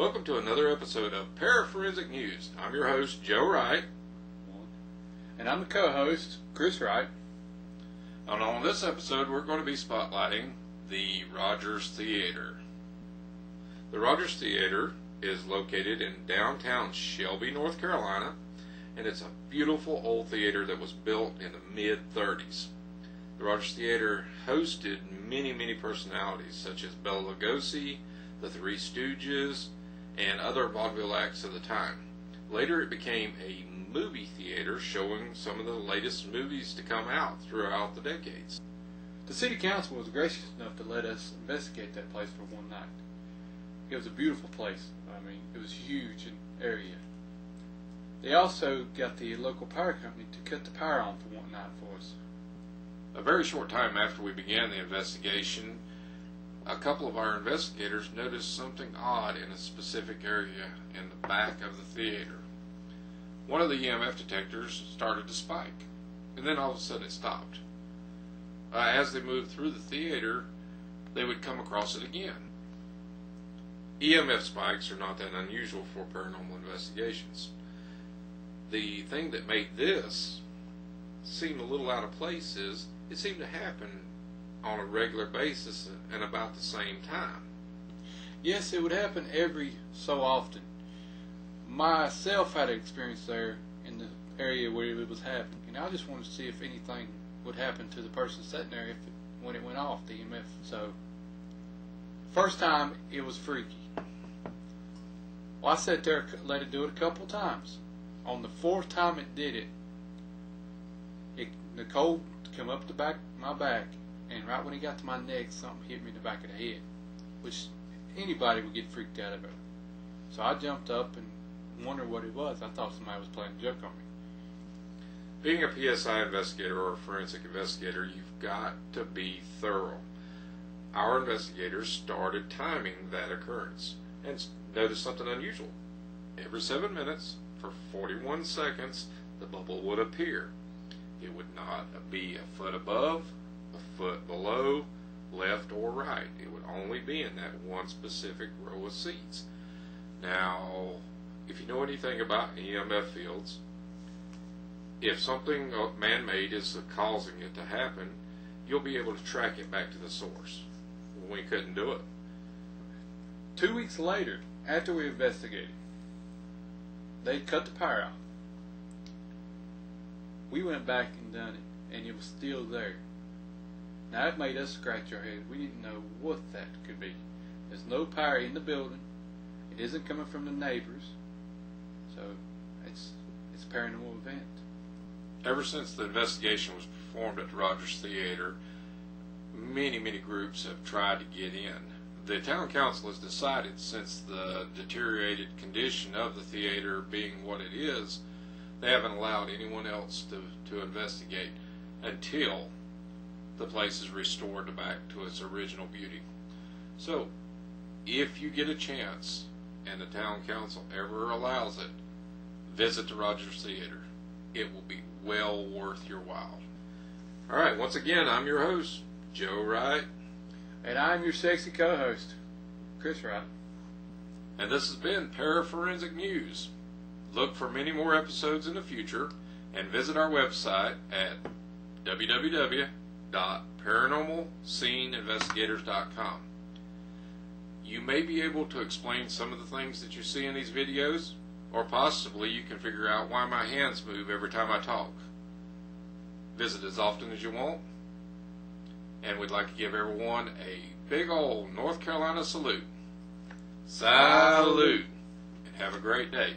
Welcome to another episode of Paraforensic News. I'm your host, Joe Wright. And I'm the co-host, Chris Wright. And on this episode, we're going to be spotlighting the Rodgers Theater. The Rodgers Theater is located in downtown Shelby, North Carolina, and it's a beautiful old theater that was built in the mid-30s. The Rodgers Theater hosted many personalities such as Bela Lugosi, the Three Stooges, and other vaudeville acts of the time. Later it became a movie theater showing some of the latest movies to come out throughout the decades. The city council was gracious enough to let us investigate that place for one night. It was a beautiful place. It was huge in area. They also got the local power company to cut the power on for one night for us. A very short time after we began the investigation, a couple of our investigators noticed something odd in a specific area in the back of the theater. One of the EMF detectors started to spike, and then all of a sudden it stopped. As they moved through the theater, they would come across it again. EMF spikes are not that unusual for paranormal investigations. The thing that made this seem a little out of place is it seemed to happen on a regular basis and about the same time. Yes, it would happen every so often. Myself had an experience there in the area where it was happening, and I just wanted to see if anything would happen to the person sitting there when it went off, the EMF. So, first time, it was freaky. Well, I sat there, let it do it a couple times. On the fourth time it did it, the cold come up the back, my back, and right when it got to my neck, something hit me in the back of the head, which anybody would get freaked out about. So I jumped up and wondered what it was. I thought somebody was playing a joke on me. Being a PSI investigator or a forensic investigator, you've got to be thorough. Our investigators started timing that occurrence and noticed something unusual. Every 7 minutes, for 41 seconds, the bubble would appear. It would not be a foot above, a foot below, left or right. It would only be in that one specific row of seats. Now, if you know anything about EMF fields, if something man-made is causing it to happen, you'll be able to track it back to the source. We couldn't do it. 2 weeks later, after we investigated, they cut the power out. We went back and done it, and it was still there. Now it made us scratch our head. We didn't know what that could be. There's no power in the building. It isn't coming from the neighbors. So it's a paranormal event. Ever since the investigation was performed at the Rodgers Theater, many groups have tried to get in. The town council has decided, since the deteriorated condition of the theater being what it is, they haven't allowed anyone else to investigate until the place is restored back to its original beauty. So, if you get a chance and the town council ever allows it, visit the Rodgers Theater. It will be well worth your while. Alright, once again, I'm your host, Joe Wright. And I'm your sexy co-host, Chris Wright. And this has been Paraforensic News. Look for many more episodes in the future and visit our website at www.paranormalsceneinvestigators.com. You may be able to explain some of the things that you see in these videos, or possibly you can figure out why my hands move every time I talk. Visit as often as you want, and we'd like to give everyone a big old North Carolina salute. Salute, and have a great day.